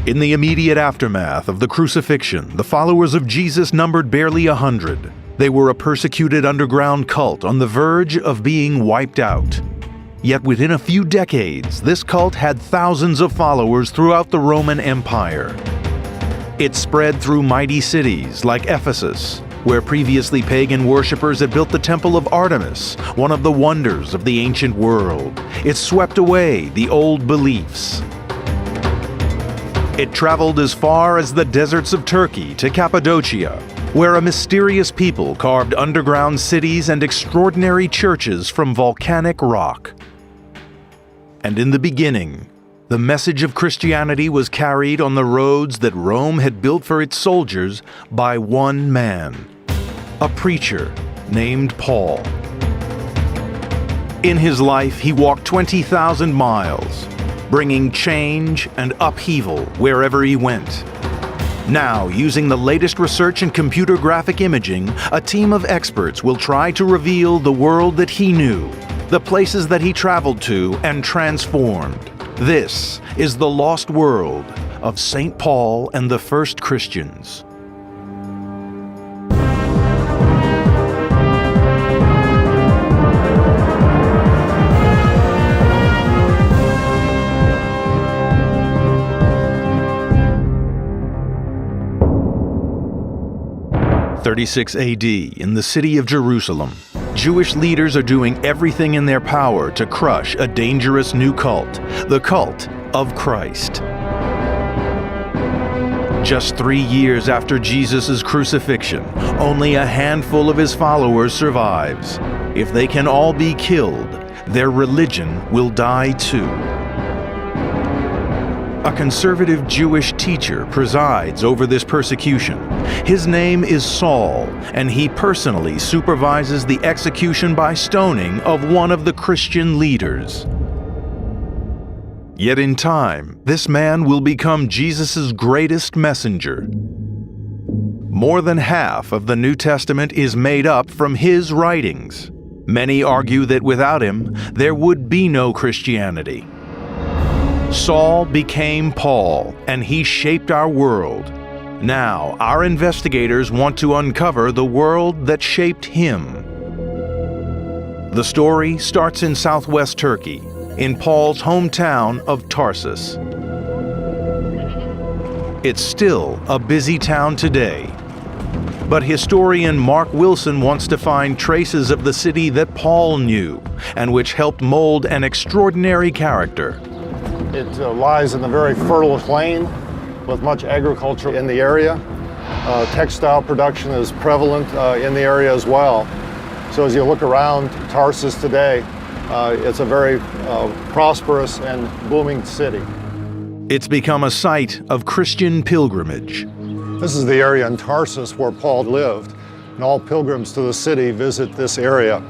In the immediate aftermath of the crucifixion, the followers of Jesus numbered barely 100. They were a persecuted underground cult on the verge of being wiped out. Yet within a few decades, this cult had thousands of followers throughout the Roman Empire. It spread through mighty cities like Ephesus, where previously pagan worshippers had built the Temple of Artemis, one of the wonders of the ancient world. It swept away the old beliefs. It traveled as far as the deserts of Turkey to Cappadocia, where a mysterious people carved underground cities and extraordinary churches from volcanic rock. And in the beginning, the message of Christianity was carried on the roads that Rome had built for its soldiers by one man, a preacher named Paul. In his life, he walked 20,000 miles, bringing change and upheaval wherever he went. Now, using the latest research in computer graphic imaging, a team of experts will try to reveal the world that he knew, the places that he traveled to and transformed. This is the lost world of St. Paul and the first Christians. (36 AD) in the city of Jerusalem, Jewish leaders are doing everything in their power to crush a dangerous new cult, the cult of Christ. Just 3 years after Jesus' crucifixion, only a handful of his followers survives. If they can all be killed, their religion will die too. A conservative Jewish teacher presides over this persecution. His name is Saul, and he personally supervises the execution by stoning of one of the Christian leaders. Yet in time, this man will become Jesus' greatest messenger. More than half of the New Testament is made up from his writings. Many argue that without him, there would be no Christianity. Saul became Paul, and he shaped our world. Now, our investigators want to uncover the world that shaped him. The story starts in southwest Turkey, in Paul's hometown of Tarsus. It's still a busy town today, but historian Mark Wilson wants to find traces of the city that Paul knew, and which helped mold an extraordinary character. It lies in a very fertile plain with much agriculture in the area. Textile production is prevalent in the area as well. So as you look around Tarsus today, it's a very prosperous and booming city. It's become a site of Christian pilgrimage. This is the area in Tarsus where Paul lived, and all pilgrims to the city visit this area.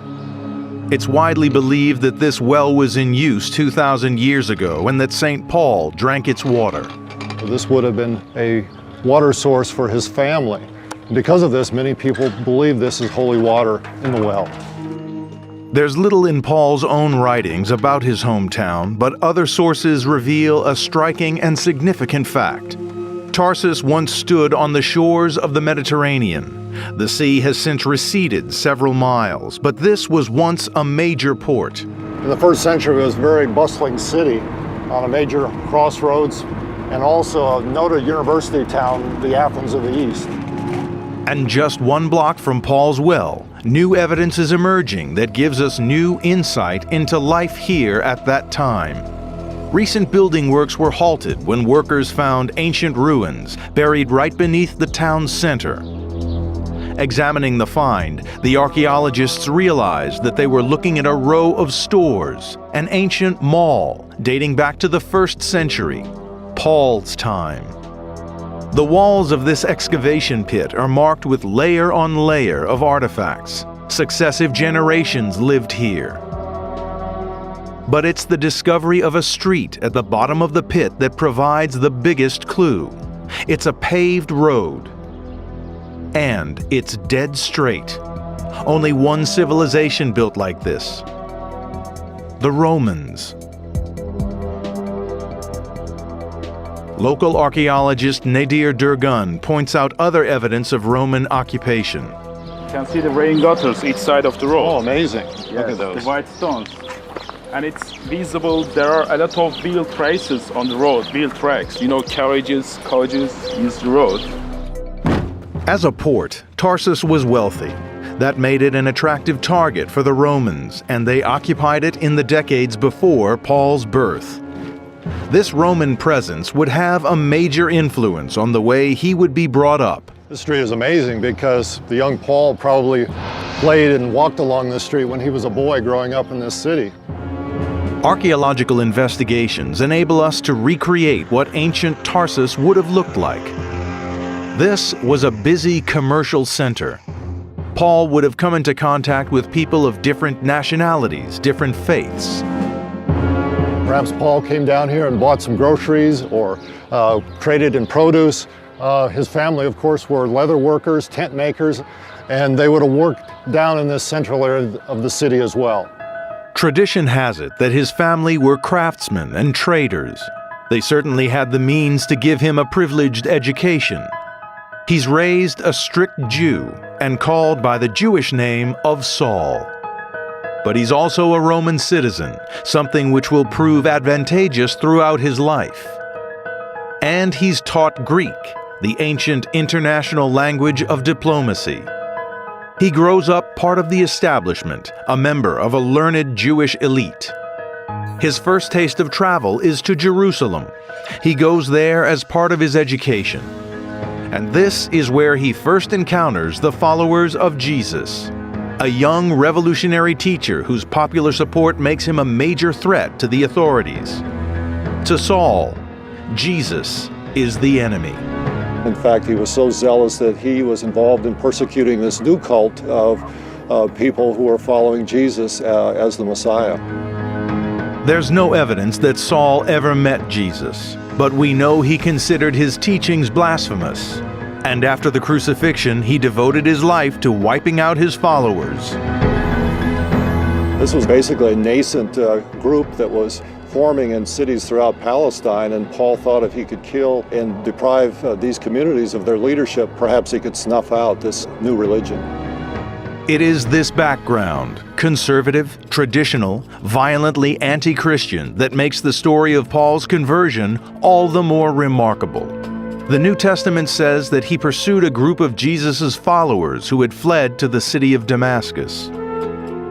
It's widely believed that this well was in use 2,000 years ago and that St. Paul drank its water. This would have been a water source for his family. Because of this, many people believe this is holy water in the well. There's little in Paul's own writings about his hometown, but other sources reveal a striking and significant fact. Tarsus once stood on the shores of the Mediterranean. The sea has since receded several miles, but this was once a major port. In the first century, it was a very bustling city on a major crossroads, and also a noted university town, the Athens of the East. And just 1 block from Paul's well, new evidence is emerging that gives us new insight into life here at that time. Recent building works were halted when workers found ancient ruins buried right beneath the town's center. Examining the find, the archaeologists realized that they were looking at a row of stores, an ancient mall dating back to the 1st century, Paul's time. The walls of this excavation pit are marked with layer on layer of artifacts. Successive generations lived here. But it's the discovery of a street at the bottom of the pit that provides the biggest clue. It's a paved road. And it's dead straight. Only one civilization built like this: the Romans. Local archaeologist Nadir Durgun points out other evidence of Roman occupation. You can see the rain gutters each side of the road. Oh, amazing. Look Yes, at those. the white stones. And it's visible, there are a lot of wheel traces on the road, wheel tracks. You know, carriages, coaches use the road. As a port, Tarsus was wealthy. That made it an attractive target for the Romans, and they occupied it in the decades before Paul's birth. This Roman presence would have a major influence on the way he would be brought up. This street is amazing because the young Paul probably played and walked along this street when he was a boy growing up in this city. Archaeological investigations enable us to recreate what ancient Tarsus would have looked like. This was a busy commercial center. Paul would have come into contact with people of different nationalities, different faiths. Perhaps Paul came down here and bought some groceries or traded in produce. His family, of course, were leather workers, tent makers, and they would have worked down in this central area of the city as well. Tradition has it that his family were craftsmen and traders. They certainly had the means to give him a privileged education. He's raised a strict Jew and called by the Jewish name of Saul. But he's also a Roman citizen, something which will prove advantageous throughout his life. And he's taught Greek, the ancient international language of diplomacy. He grows up part of the establishment, a member of a learned Jewish elite. His first taste of travel is to Jerusalem. He goes there as part of his education. And this is where he first encounters the followers of Jesus, a young revolutionary teacher whose popular support makes him a major threat to the authorities. To Saul, Jesus is the enemy. In fact, he was so zealous that he was involved in persecuting this new cult of people who were following Jesus as the Messiah. There's no evidence that Saul ever met Jesus, but we know he considered his teachings blasphemous. And after the crucifixion, he devoted his life to wiping out his followers. This was basically a nascent group that was forming in cities throughout Palestine, and Paul thought if he could kill and deprive these communities of their leadership, perhaps he could snuff out this new religion. It is this background, conservative, traditional, violently anti-Christian, that makes the story of Paul's conversion all the more remarkable. The New Testament says that he pursued a group of Jesus' followers who had fled to the city of Damascus.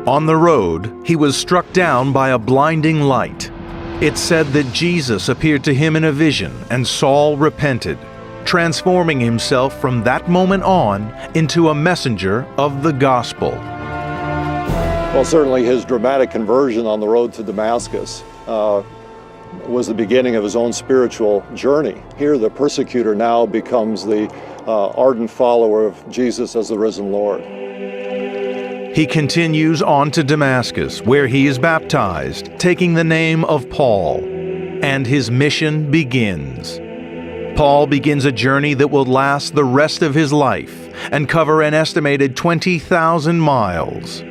On the road, he was struck down by a blinding light. It said that Jesus appeared to him in a vision, and Saul repented, transforming himself from that moment on into a messenger of the gospel. Well, certainly his dramatic conversion on the road to Damascus was the beginning of his own spiritual journey. Here, the persecutor now becomes the ardent follower of Jesus as the risen Lord. He continues on to Damascus, where he is baptized, taking the name of Paul, and his mission begins. Paul begins a journey that will last the rest of his life and cover an estimated 20,000 miles.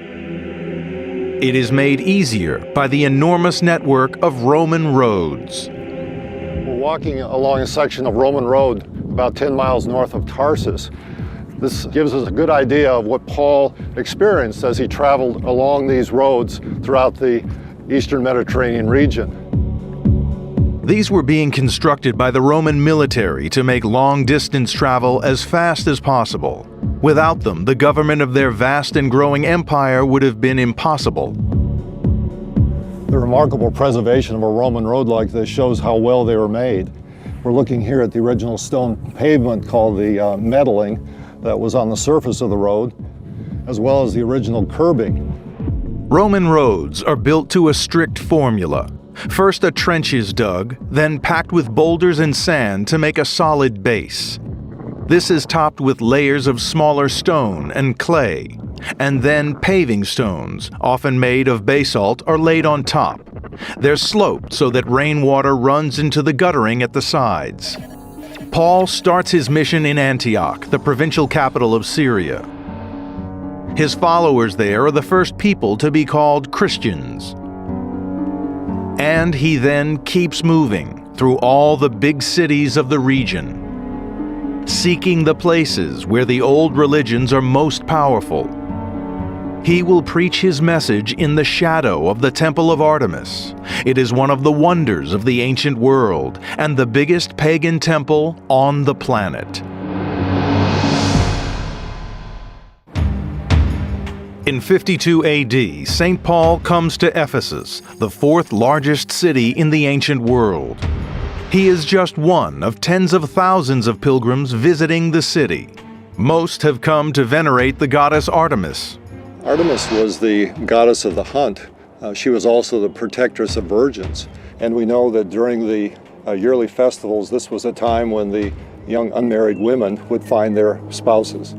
It is made easier by the enormous network of Roman roads. We're walking along a section of Roman road about 10 miles north of Tarsus. This gives us a good idea of what Paul experienced as he traveled along these roads throughout the eastern Mediterranean region. These were being constructed by the Roman military to make long-distance travel as fast as possible. Without them, the government of their vast and growing empire would have been impossible. The remarkable preservation of a Roman road like this shows how well they were made. We're looking here at the original stone pavement called the metalling that was on the surface of the road, as well as the original curbing. Roman roads are built to a strict formula. First, a trench is dug, then packed with boulders and sand to make a solid base. This is topped with layers of smaller stone and clay, and then paving stones, often made of basalt, are laid on top. They're sloped so that rainwater runs into the guttering at the sides. Paul starts his mission in Antioch, the provincial capital of Syria. His followers there are the first people to be called Christians. And he then keeps moving, through all the big cities of the region, seeking the places where the old religions are most powerful. He will preach his message in the shadow of the Temple of Artemis. It is one of the wonders of the ancient world and the biggest pagan temple on the planet. In 52 AD, St. Paul comes to Ephesus, the fourth largest city in the ancient world. He is just one of tens of thousands of pilgrims visiting the city. Most have come to venerate the goddess Artemis. Artemis was the goddess of the hunt. She was also the protectress of virgins. And we know that during the yearly festivals, this was a time when the young unmarried women would find their spouses.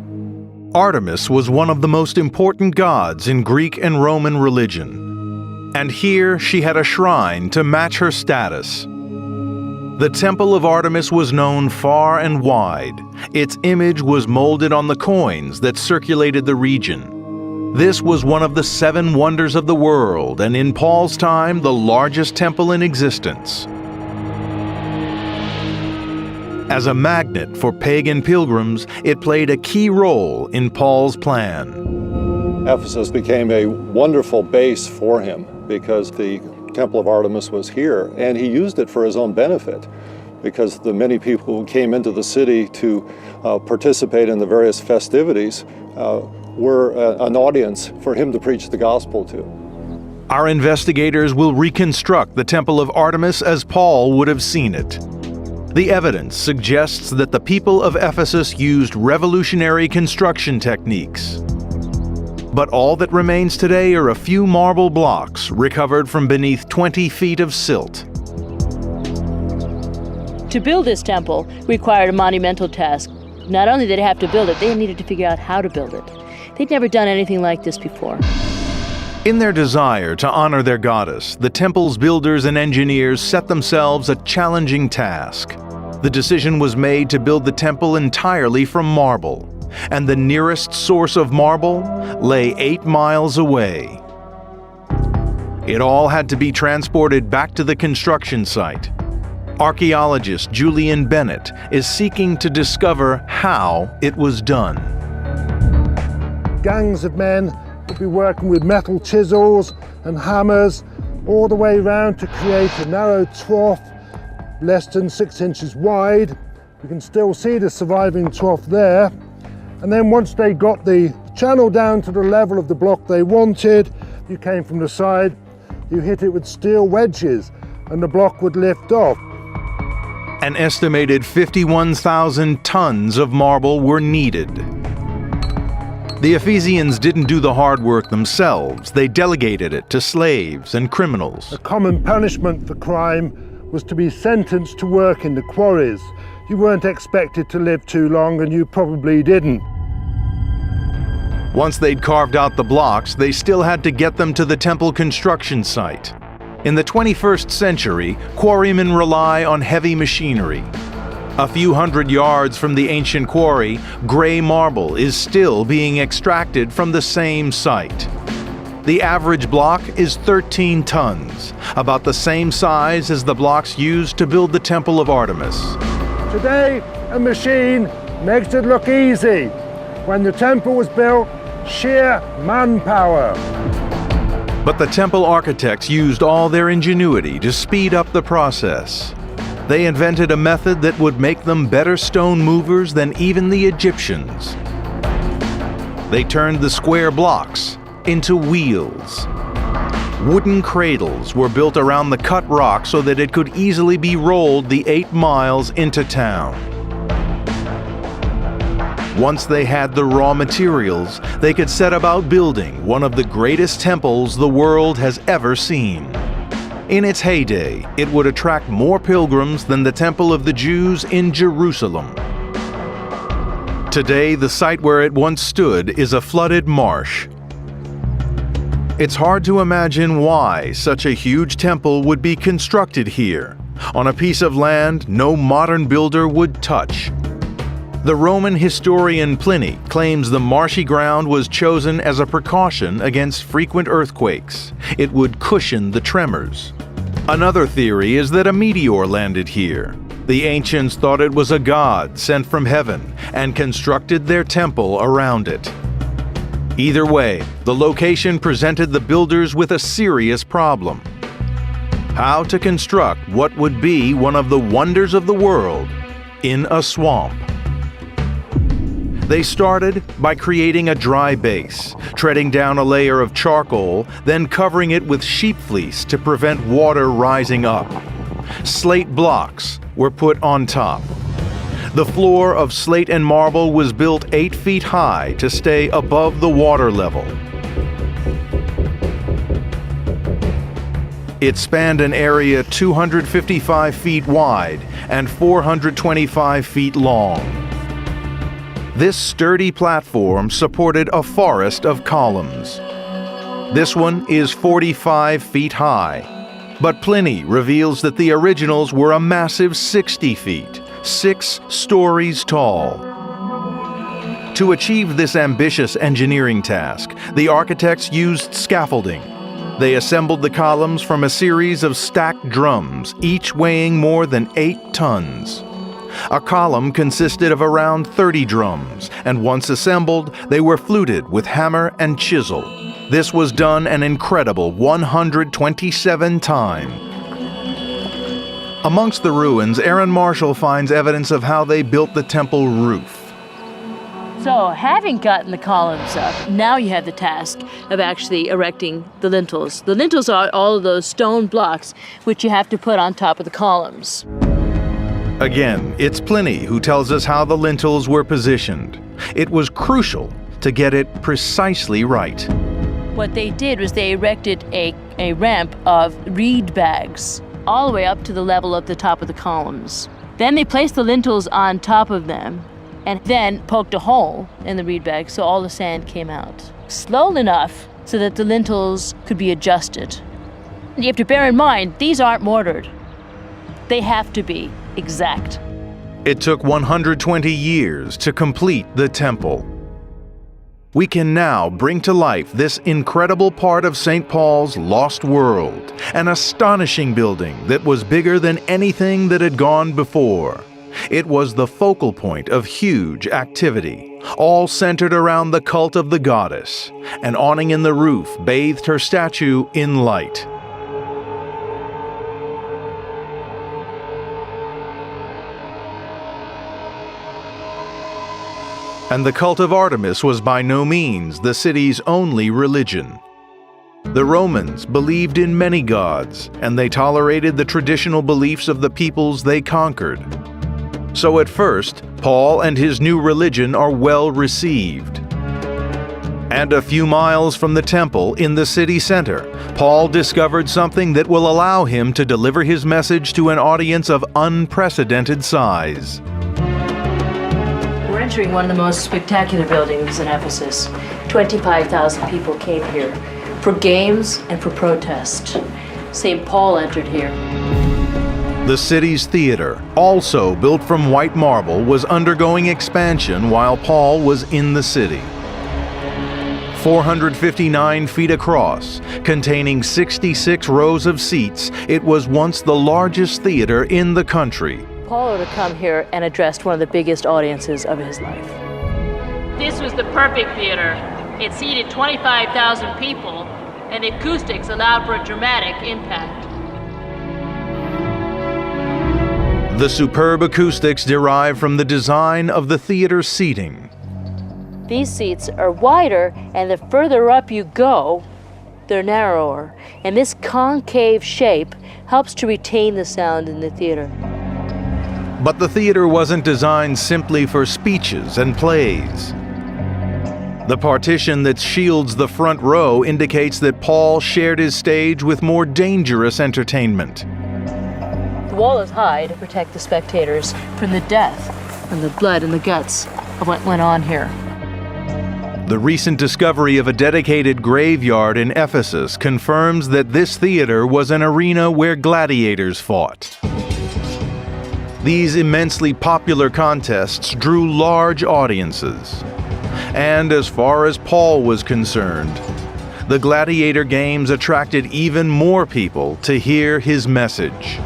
Artemis was one of the most important gods in Greek and Roman religion. And here she had a shrine to match her status. The Temple of Artemis was known far and wide. Its image was molded on the coins that circulated the region. This was one of the 7 wonders of the world, and in Paul's time, the largest temple in existence. As a magnet for pagan pilgrims, it played a key role in Paul's plan. Ephesus became a wonderful base for him because the Temple of Artemis was here, and he used it for his own benefit because the many people who came into the city to participate in the various festivities were an audience for him to preach the gospel to. Our investigators will reconstruct the Temple of Artemis as Paul would have seen it. The evidence suggests that the people of Ephesus used revolutionary construction techniques. But all that remains today are a few marble blocks recovered from beneath 20 feet of silt. To build this temple required a monumental task. Not only did they have to build it, they needed to figure out how to build it. They'd never done anything like this before. In their desire to honor their goddess, the temple's builders and engineers set themselves a challenging task. The decision was made to build the temple entirely from marble, and the nearest source of marble lay 8 miles away. It all had to be transported back to the construction site. Archaeologist Julian Bennett is seeking to discover how it was done. Gangs of men would be working with metal chisels and hammers all the way around to create a narrow trough less than 6 inches wide. You can still see the surviving trough there. And then once they got the channel down to the level of the block they wanted, you came from the side, you hit it with steel wedges and the block would lift off. An estimated 51,000 tons of marble were needed. The Ephesians didn't do the hard work themselves. They delegated it to slaves and criminals. The common punishment for crime was to be sentenced to work in the quarries. You weren't expected to live too long, and you probably didn't. Once they'd carved out the blocks, they still had to get them to the temple construction site. In the 21st century, quarrymen rely on heavy machinery. A few hundred yards from the ancient quarry, gray marble is still being extracted from the same site. The average block is 13 tons, about the same size as the blocks used to build the Temple of Artemis. Today, a machine makes it look easy. When the temple was built, sheer manpower. But the temple architects used all their ingenuity to speed up the process. They invented a method that would make them better stone movers than even the Egyptians. They turned the square blocks into wheels. Wooden cradles were built around the cut rock so that it could easily be rolled the 8 miles into town. Once they had the raw materials, they could set about building one of the greatest temples the world has ever seen. In its heyday, it would attract more pilgrims than the Temple of the Jews in Jerusalem. Today, the site where it once stood is a flooded marsh. It's hard to imagine why such a huge temple would be constructed here, on a piece of land no modern builder would touch. The Roman historian Pliny claims the marshy ground was chosen as a precaution against frequent earthquakes. It would cushion the tremors. Another theory is that a meteor landed here. The ancients thought it was a god sent from heaven and constructed their temple around it. Either way, the location presented the builders with a serious problem: how to construct what would be one of the wonders of the world in a swamp. They started by creating a dry base, treading down a layer of charcoal, then covering it with sheep fleece to prevent water rising up. Slate blocks were put on top. The floor of slate and marble was built 8 feet high to stay above the water level. It spanned an area 255 feet wide and 425 feet long. This sturdy platform supported a forest of columns. This one is 45 feet high, but Pliny reveals that the originals were a massive 60 feet, 6 stories tall. To achieve this ambitious engineering task, the architects used scaffolding. They assembled the columns from a series of stacked drums, each weighing more than 8 tons. A column consisted of around 30 drums, and once assembled, they were fluted with hammer and chisel. This was done an incredible 127 times. Amongst the ruins, Aaron Marshall finds evidence of how they built the temple roof. So, having gotten the columns up, now you have the task of actually erecting the lintels. The lintels are all of those stone blocks which you have to put on top of the columns. Again, it's Pliny who tells us how the lintels were positioned. It was crucial to get it precisely right. What they did was they erected a ramp of reed bags all the way up to the level of the top of the columns. Then they placed the lintels on top of them and then poked a hole in the reed bag so all the sand came out. Slow enough so that the lintels could be adjusted. You have to bear in mind, these aren't mortared. They have to be exact. It took 120 years to complete the temple. We can now bring to life this incredible part of St. Paul's lost world, an astonishing building that was bigger than anything that had gone before. It was the focal point of huge activity, all centered around the cult of the goddess. An awning in the roof bathed her statue in light. And the cult of Artemis was by no means the city's only religion. The Romans believed in many gods, and they tolerated the traditional beliefs of the peoples they conquered. So at first, Paul and his new religion are well received. And a few miles from the temple in the city center, Paul discovered something that will allow him to deliver his message to an audience of unprecedented size. We're entering one of the most spectacular buildings in Ephesus. 25,000 people came here for games and for protest. St. Paul entered here. The city's theater, also built from white marble, was undergoing expansion while Paul was in the city. 459 feet across, containing 66 rows of seats, it was once the largest theater in the country. Paul would have come here and addressed one of the biggest audiences of his life. This was the perfect theater. It seated 25,000 people, and the acoustics allowed for a dramatic impact. The superb acoustics derive from the design of the theater's seating. These seats are wider, and the further up you go, they're narrower. And this concave shape helps to retain the sound in the theater. But the theater wasn't designed simply for speeches and plays. The partition that shields the front row indicates that Paul shared his stage with more dangerous entertainment. The wall is high to protect the spectators from the death and the blood and the guts of what went on here. The recent discovery of a dedicated graveyard in Ephesus confirms that this theater was an arena where gladiators fought. These immensely popular contests drew large audiences. And as far as Paul was concerned, the gladiator games attracted even more people to hear his message.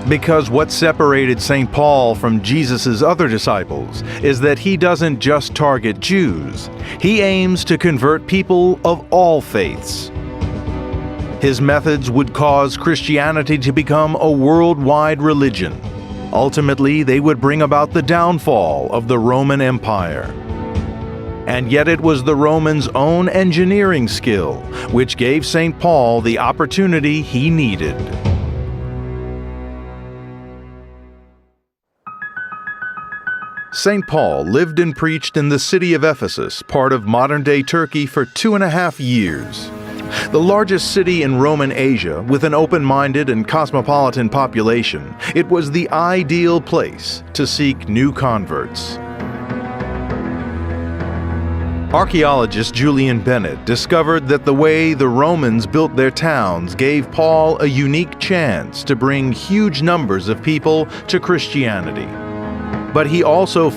Because what separated St. Paul from Jesus' other disciples is that he doesn't just target Jews, he aims to convert people of all faiths. His methods would cause Christianity to become a worldwide religion. Ultimately, they would bring about the downfall of the Roman Empire. And yet it was the Romans' own engineering skill which gave St. Paul the opportunity he needed. St. Paul lived and preached in the city of Ephesus, part of modern-day Turkey, for 2.5 years. The largest city in Roman Asia, with an open-minded and cosmopolitan population, it was the ideal place to seek new converts. Archaeologist Julian Bennett discovered that the way the Romans built their towns gave Paul a unique chance to bring huge numbers of people to Christianity. But he also